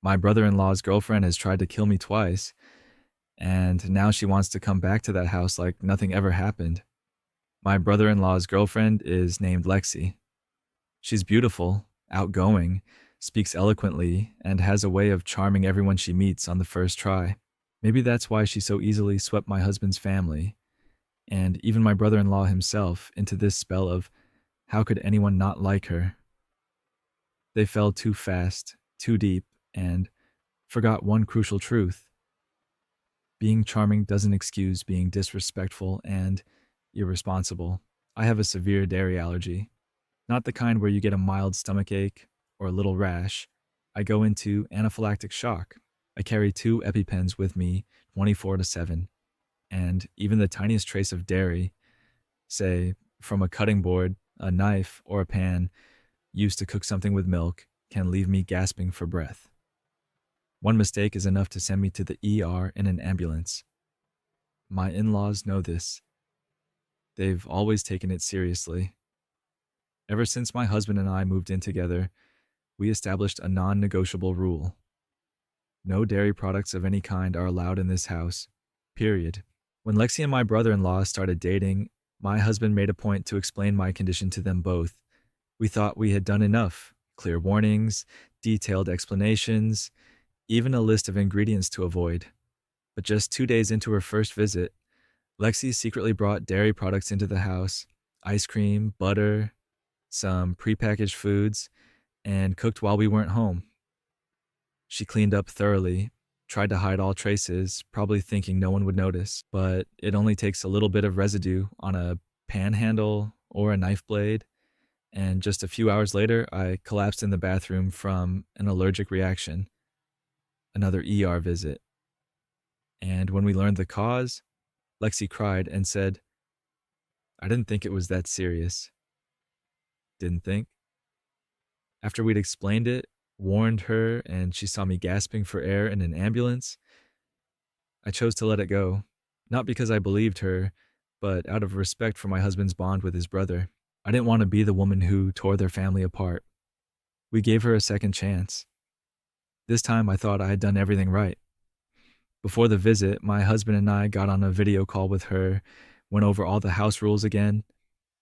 My brother-in-law's girlfriend has tried to kill me twice, and now she wants to come back to that house like nothing ever happened. My brother-in-law's girlfriend is named Lexi. She's beautiful, outgoing, speaks eloquently, and has a way of charming everyone she meets on the first try. Maybe that's why she so easily swept my husband's family, and even my brother-in-law himself, into this spell of how could anyone not like her? They fell too fast, too deep, and forgot one crucial truth. Being charming doesn't excuse being disrespectful and irresponsible. I have a severe dairy allergy, not the kind where you get a mild stomach ache or a little rash. I go into anaphylactic shock. I carry 2 EpiPens with me 24/7, and even the tiniest trace of dairy, say from a cutting board, a knife, or a pan used to cook something with milk, can leave me gasping for breath. One mistake is enough to send me to the ER in an ambulance. My in-laws know this. They've always taken it seriously. Ever since my husband and I moved in together, we established a non-negotiable rule. No dairy products of any kind are allowed in this house, period. When Lexi and my brother-in-law started dating, my husband made a point to explain my condition to them both. We thought we had done enough. Clear warnings, detailed explanations, even a list of ingredients to avoid. But just 2 days into her first visit, Lexi secretly brought dairy products into the house: ice cream, butter, some prepackaged foods, and cooked while we weren't home. She cleaned up thoroughly, tried to hide all traces, probably thinking no one would notice, but it only takes a little bit of residue on a pan handle or a knife blade, and just a few hours later, I collapsed in the bathroom from an allergic reaction. Another ER visit. And when we learned the cause, Lexi cried and said, "I didn't think it was that serious." Didn't think. After we'd explained it, warned her, and she saw me gasping for air in an ambulance, I chose to let it go. Not because I believed her, but out of respect for my husband's bond with his brother. I didn't want to be the woman who tore their family apart. We gave her a second chance. This time I thought I had done everything right. Before the visit, my husband and I got on a video call with her, went over all the house rules again,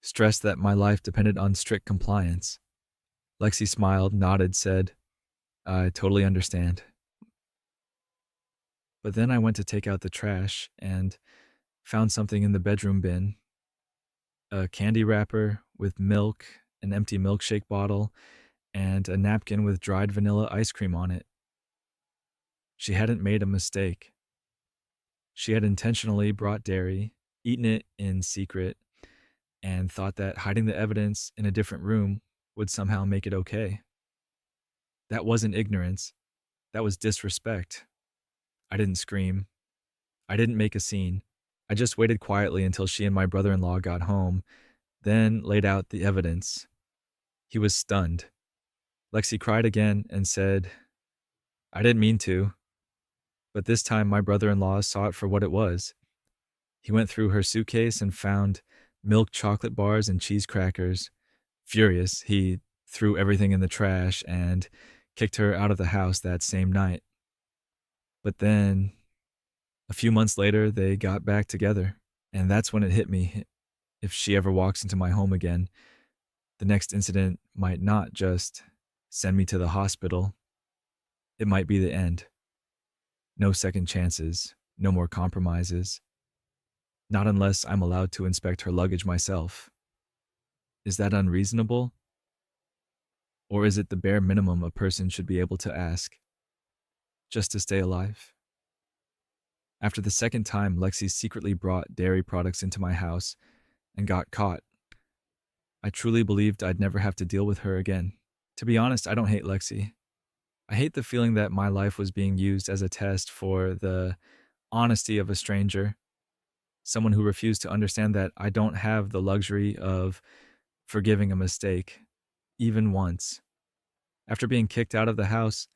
stressed that my life depended on strict compliance. Lexi smiled, nodded, said, "I totally understand." But then I went to take out the trash and found something in the bedroom bin: a candy wrapper with milk, an empty milkshake bottle, and a napkin with dried vanilla ice cream on it. She hadn't made a mistake. She had intentionally brought dairy, eaten it in secret, and thought that hiding the evidence in a different room would somehow make it okay. That wasn't ignorance. That was disrespect. I didn't scream. I didn't make a scene. I just waited quietly until she and my brother-in-law got home, then laid out the evidence. He was stunned. Lexi cried again and said, "I didn't mean to." But this time my brother-in-law saw it for what it was. He went through her suitcase and found milk chocolate bars and cheese crackers. Furious, he threw everything in the trash and kicked her out of the house that same night. But then, a few months later, they got back together, and that's when it hit me. If she ever walks into my home again, the next incident might not just send me to the hospital. It might be the end. No second chances, no more compromises. Not unless I'm allowed to inspect her luggage myself. Is that unreasonable? Or is it the bare minimum a person should be able to ask, just to stay alive? After the second time Lexi secretly brought dairy products into my house and got caught, I truly believed I'd never have to deal with her again. To be honest, I don't hate Lexi. I hate the feeling that my life was being used as a test for the honesty of a stranger, someone who refused to understand that I don't have the luxury of forgiving a mistake, even once. After being kicked out of the house,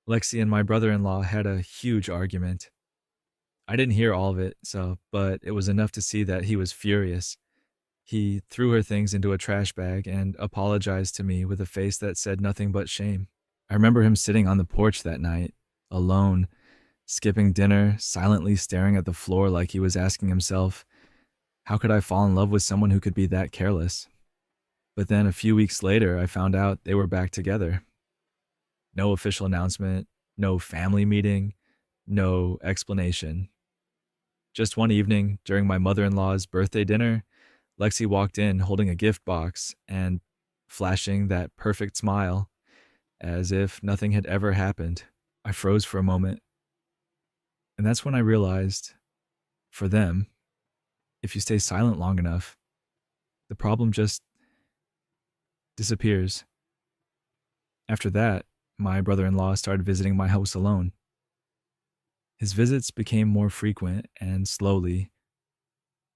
Lexi and my brother-in-law had a huge argument. I didn't hear all of it, but it was enough to see that he was furious. He threw her things into a trash bag and apologized to me with a face that said nothing but shame. I remember him sitting on the porch that night, alone, skipping dinner, silently staring at the floor like he was asking himself, how could I fall in love with someone who could be that careless? But then a few weeks later, I found out they were back together. No official announcement, no family meeting, no explanation. Just one evening, during my mother in law's birthday dinner, Lexi walked in holding a gift box and flashing that perfect smile as if nothing had ever happened. I froze for a moment, and that's when I realized for them, if you stay silent long enough, the problem just disappears. After that, my brother in law started visiting my house alone. His visits became more frequent, and slowly,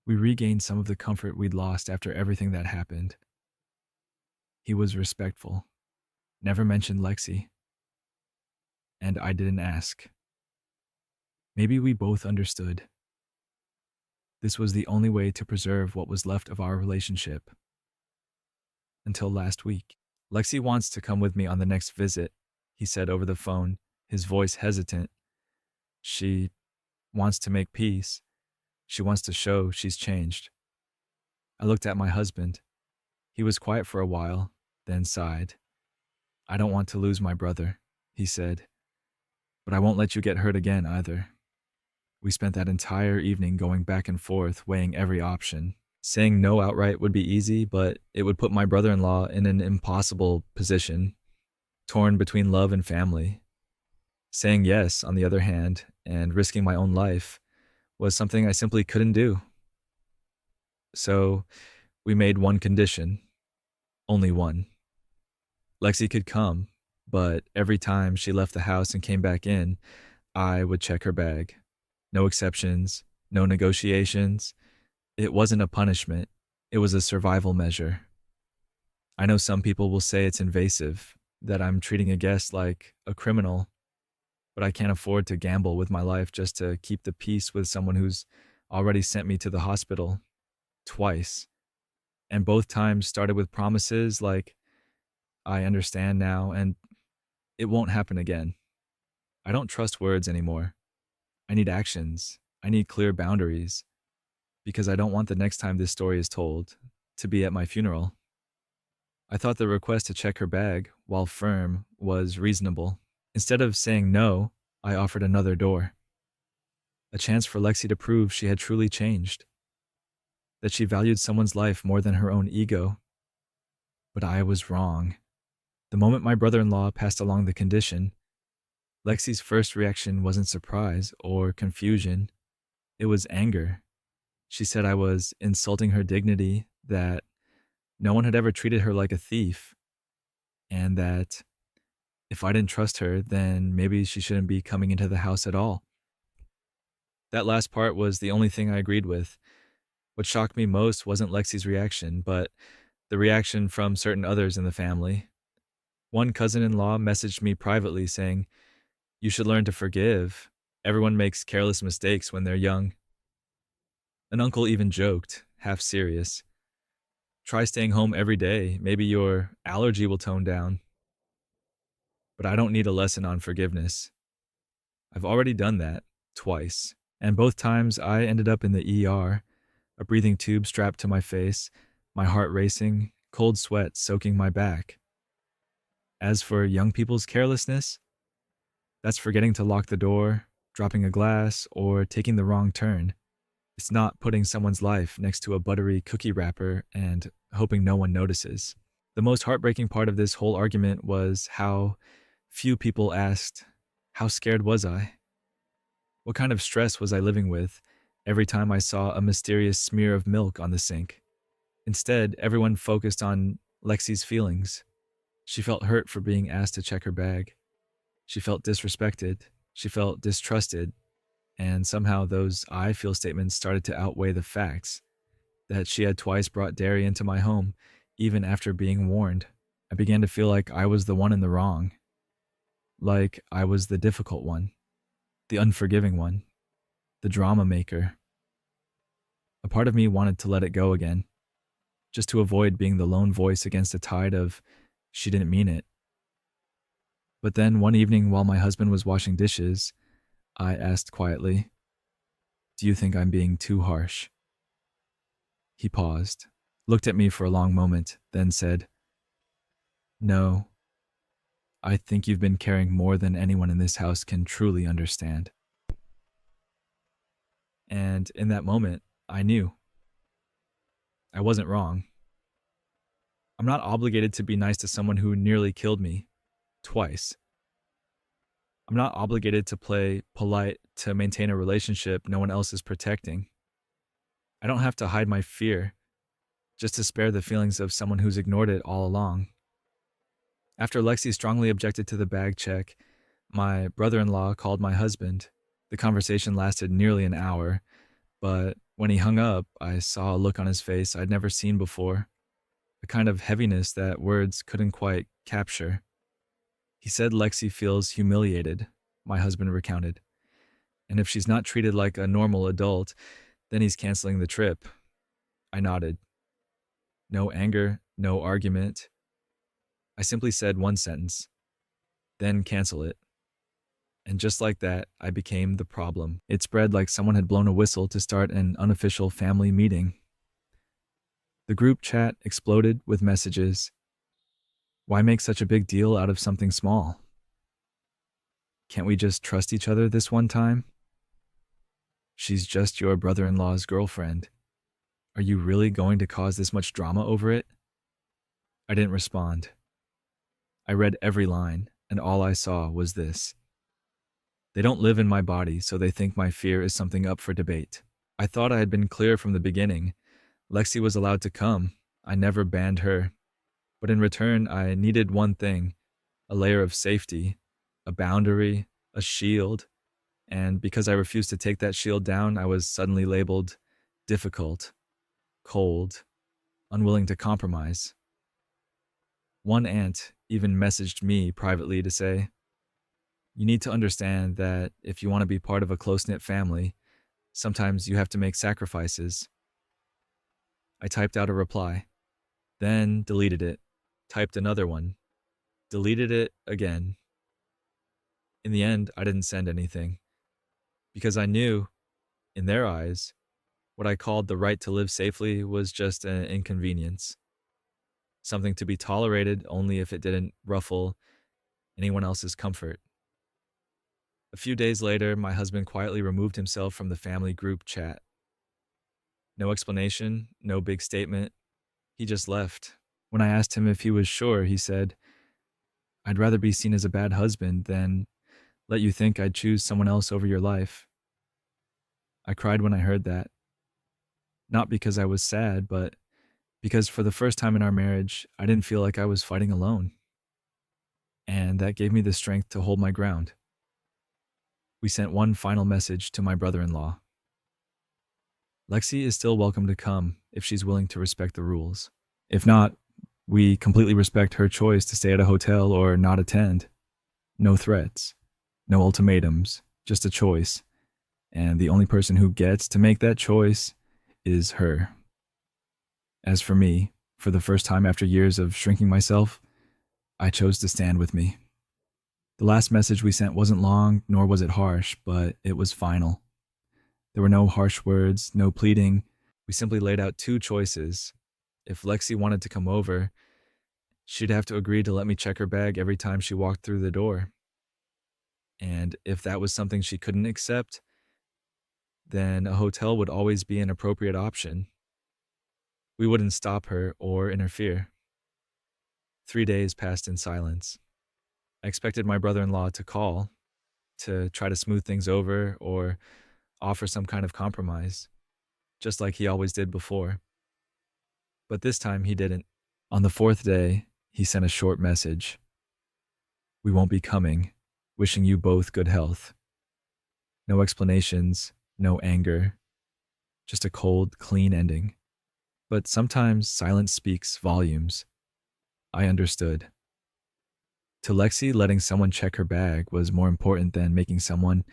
we regained some of the comfort we'd lost after everything that happened. He was respectful, never mentioned Lexi, and I didn't ask. Maybe we both understood. This was the only way to preserve what was left of our relationship. Until last week. Lexi wants to come with me on the next visit, he said over the phone, his voice hesitant. She wants to make peace. She wants to show she's changed. I looked at my husband. He was quiet for a while, then sighed. I don't want to lose my brother, he said, but I won't let you get hurt again either. We spent that entire evening going back and forth, weighing every option. Saying no outright would be easy, but it would put my brother-in-law in an impossible position, torn between love and family. Saying yes, on the other hand, and risking my own life, was something I simply couldn't do. So, we made one condition. Only one. Lexi could come, but every time she left the house and came back in, I would check her bag. No exceptions, no negotiations. It wasn't a punishment. It was a survival measure. I know some people will say it's invasive, that I'm treating a guest like a criminal, but I can't afford to gamble with my life just to keep the peace with someone who's already sent me to the hospital twice. And both times started with promises like, I understand now, and it won't happen again. I don't trust words anymore. I need actions. I need clear boundaries. Because I don't want the next time this story is told to be at my funeral. I thought the request to check her bag, while firm, was reasonable. Instead of saying no, I offered another door. A chance for Lexi to prove she had truly changed. That she valued someone's life more than her own ego. But I was wrong. The moment my brother-in-law passed along the condition, Lexi's first reaction wasn't surprise or confusion. It was anger. She said I was insulting her dignity, that no one had ever treated her like a thief, and that if I didn't trust her, then maybe she shouldn't be coming into the house at all. That last part was the only thing I agreed with. What shocked me most wasn't Lexi's reaction, but the reaction from certain others in the family. One cousin-in-law messaged me privately saying, "You should learn to forgive. Everyone makes careless mistakes when they're young." An uncle even joked, half serious, "Try staying home every day. Maybe your allergy will tone down." But I don't need a lesson on forgiveness. I've already done that, twice. And both times I ended up in the ER, a breathing tube strapped to my face, my heart racing, cold sweat soaking my back. As for young people's carelessness, that's forgetting to lock the door, dropping a glass, or taking the wrong turn. It's not putting someone's life next to a buttery cookie wrapper and hoping no one notices. The most heartbreaking part of this whole argument was how few people asked, how scared was I? What kind of stress was I living with every time I saw a mysterious smear of milk on the sink? Instead, everyone focused on Lexi's feelings. She felt hurt for being asked to check her bag. She felt disrespected. She felt distrusted. And somehow those I feel statements started to outweigh the facts that she had twice brought dairy into my home, even after being warned. I began to feel like I was the one in the wrong. Like I was the difficult one, the unforgiving one, the drama maker. A part of me wanted to let it go again, just to avoid being the lone voice against a tide of, she didn't mean it. But then one evening while my husband was washing dishes, I asked quietly, "Do you think I'm being too harsh?" He paused, looked at me for a long moment, then said, "No, I think you've been caring more than anyone in this house can truly understand." And in that moment, I knew I wasn't wrong. I'm not obligated to be nice to someone who nearly killed me twice. I'm not obligated to play polite to maintain a relationship no one else is protecting. I don't have to hide my fear just to spare the feelings of someone who's ignored it all along. After Lexi strongly objected to the bag check, my brother in law called my husband. The conversation lasted nearly an hour, but when he hung up, I saw a look on his face I'd never seen before, a kind of heaviness that words couldn't quite capture. He said Lexi feels humiliated, my husband recounted, and if she's not treated like a normal adult, then he's canceling the trip. I nodded. No anger, no argument. I simply said one sentence, then cancel it. And just like that, I became the problem. It spread like someone had blown a whistle to start an unofficial family meeting. The group chat exploded with messages. Why make such a big deal out of something small? Can't we just trust each other this one time? She's just your brother-in-law's girlfriend. Are you really going to cause this much drama over it? I didn't respond. I read every line, and all I saw was this. They don't live in my body, so they think my fear is something up for debate. I thought I had been clear from the beginning. Lexi was allowed to come. I never banned her. But in return, I needed one thing, a layer of safety, a boundary, a shield. And because I refused to take that shield down, I was suddenly labeled difficult, cold, unwilling to compromise. One aunt even messaged me privately to say, "You need to understand that if you want to be part of a close-knit family, sometimes you have to make sacrifices." I typed out a reply, then deleted it, typed another one, deleted it again. In the end, I didn't send anything, because I knew, in their eyes, what I called the right to live safely was just an inconvenience, something to be tolerated only if it didn't ruffle anyone else's comfort. A few days later, my husband quietly removed himself from the family group chat. No explanation, no big statement. He just left. When I asked him if he was sure, he said, "I'd rather be seen as a bad husband than let you think I'd choose someone else over your life." I cried when I heard that. Not because I was sad, but because for the first time in our marriage, I didn't feel like I was fighting alone. And that gave me the strength to hold my ground. We sent one final message to my brother-in-law. Lexi is still welcome to come if she's willing to respect the rules. If not, we completely respect her choice to stay at a hotel or not attend. No threats, no ultimatums, just a choice. And the only person who gets to make that choice is her. As for me, for the first time after years of shrinking myself, I chose to stand with me. The last message we sent wasn't long, nor was it harsh, but it was final. There were no harsh words, no pleading. We simply laid out two choices. If Lexi wanted to come over, she'd have to agree to let me check her bag every time she walked through the door. And if that was something she couldn't accept, then a hotel would always be an appropriate option. We wouldn't stop her or interfere. 3 days passed in silence. I expected my brother-in-law to call, to try to smooth things over or offer some kind of compromise, just like he always did before. But this time he didn't. On the fourth day, he sent a short message. "We won't be coming. Wishing you both good health." No explanations, no anger, just a cold, clean ending. But sometimes silence speaks volumes. I understood. To Lexi, letting someone check her bag was more important than making someone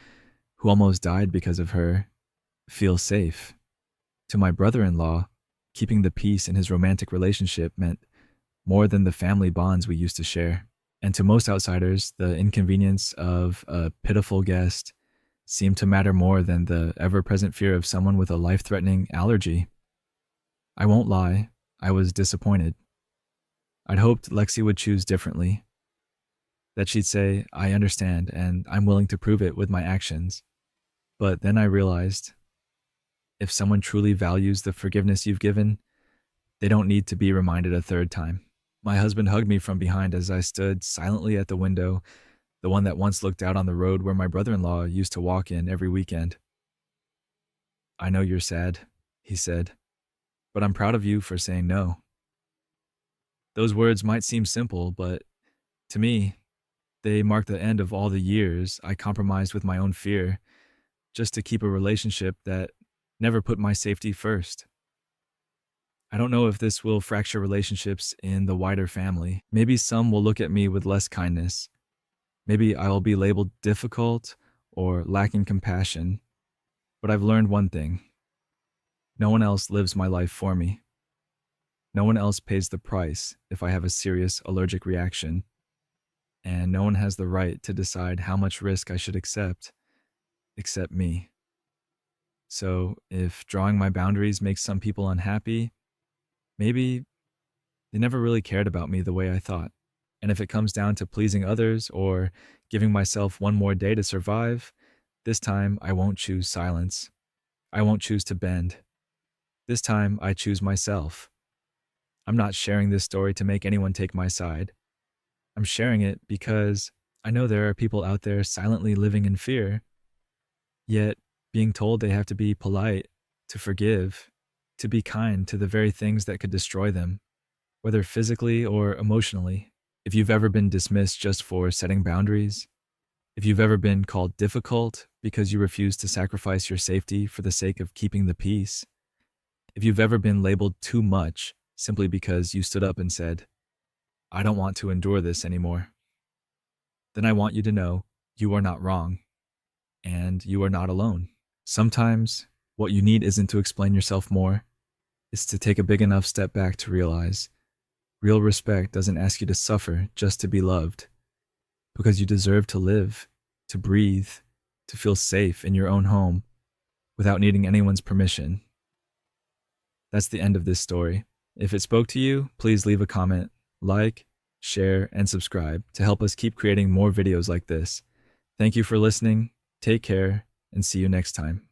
who almost died because of her feel safe. To my brother-in-law, keeping the peace in his romantic relationship meant more than the family bonds we used to share. And to most outsiders, the inconvenience of a pitiful guest seemed to matter more than the ever present fear of someone with a life threatening allergy. I won't lie, I was disappointed. I'd hoped Lexi would choose differently, that she'd say, I understand, and I'm willing to prove it with my actions. But then I realized if someone truly values the forgiveness you've given, they don't need to be reminded a third time. My husband hugged me from behind as I stood silently at the window, the one that once looked out on the road where my brother in law used to walk in every weekend. I know you're sad, he said, but I'm proud of you for saying no. Those words might seem simple, but to me, they mark the end of all the years I compromised with my own fear just to keep a relationship that never put my safety first. I don't know if this will fracture relationships in the wider family. Maybe some will look at me with less kindness. Maybe I will be labeled difficult or lacking compassion. But I've learned one thing: no one else lives my life for me. No one else pays the price if I have a serious allergic reaction. And no one has the right to decide how much risk I should accept, except me. So if drawing my boundaries makes some people unhappy, maybe they never really cared about me the way I thought. And if it comes down to pleasing others or giving myself one more day to survive, this time I won't choose silence. I won't choose to bend. This time I choose myself. I'm not sharing this story to make anyone take my side. I'm sharing it because I know there are people out there silently living in fear, yet being told they have to be polite, to forgive, to be kind to the very things that could destroy them, whether physically or emotionally. If you've ever been dismissed just for setting boundaries, if you've ever been called difficult because you refuse to sacrifice your safety for the sake of keeping the peace, if you've ever been labeled too much simply because you stood up and said, I don't want to endure this anymore, then I want you to know you are not wrong and you are not alone. Sometimes what you need isn't to explain yourself more, it's to take a big enough step back to realize real respect doesn't ask you to suffer just to be loved, because you deserve to live, to breathe, to feel safe in your own home without needing anyone's permission. That's the end of this story. If it spoke to you, please leave a comment, like, share, and subscribe to help us keep creating more videos like this. Thank you for listening, take care, and see you next time.